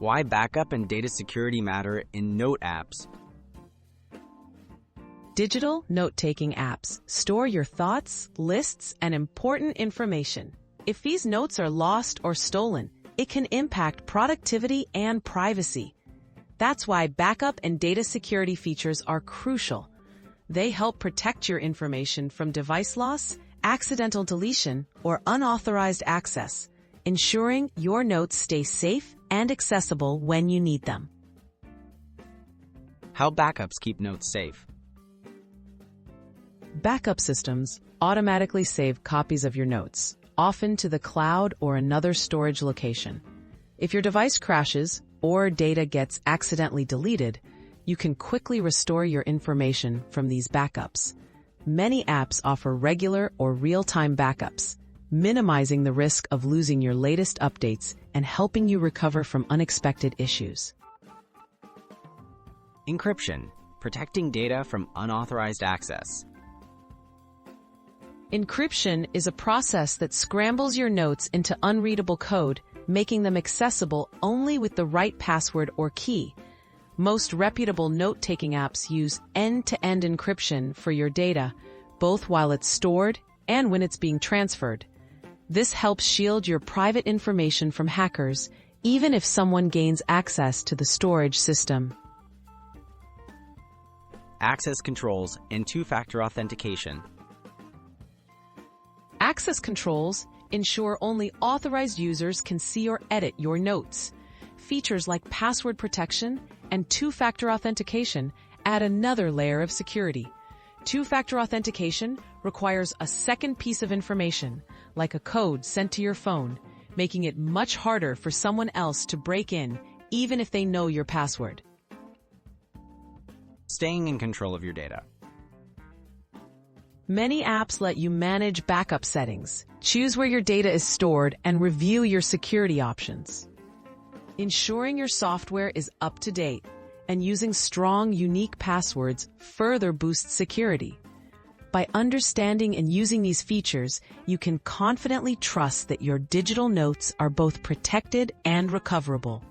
Why backup and data security matter in note apps. Digital note-taking apps store your thoughts, lists, and important information. If these notes are lost or stolen, it can impact productivity and privacy. That's why backup and data security features are crucial. They help protect your information from device loss, accidental deletion, or unauthorized access, ensuring your notes stay safe and accessible when you need them. How backups keep notes safe. Backup systems automatically save copies of your notes, often to the cloud or another storage location. If your device crashes or data gets accidentally deleted, you can quickly restore your information from these backups. Many apps offer regular or real-time backups, minimizing the risk of losing your latest updates and helping you recover from unexpected issues. Encryption, protecting data from unauthorized access. Encryption is a process that scrambles your notes into unreadable code, making them accessible only with the right password or key. Most reputable note-taking apps use end-to-end encryption for your data, both while it's stored and when it's being transferred. This helps shield your private information from hackers, even if someone gains access to the storage system. Access controls and two-factor authentication. Access controls ensure only authorized users can see or edit your notes. Features like password protection and two-factor authentication add another layer of security. Two-factor authentication requires a second piece of information, like a code sent to your phone, making it much harder for someone else to break in, even if they know your password. Staying in control of your data. Many apps let you manage backup settings, choose where your data is stored, and review your security options. Ensuring your software is up to date and using strong, unique passwords further boosts security. By understanding and using these features, you can confidently trust that your digital notes are both protected and recoverable.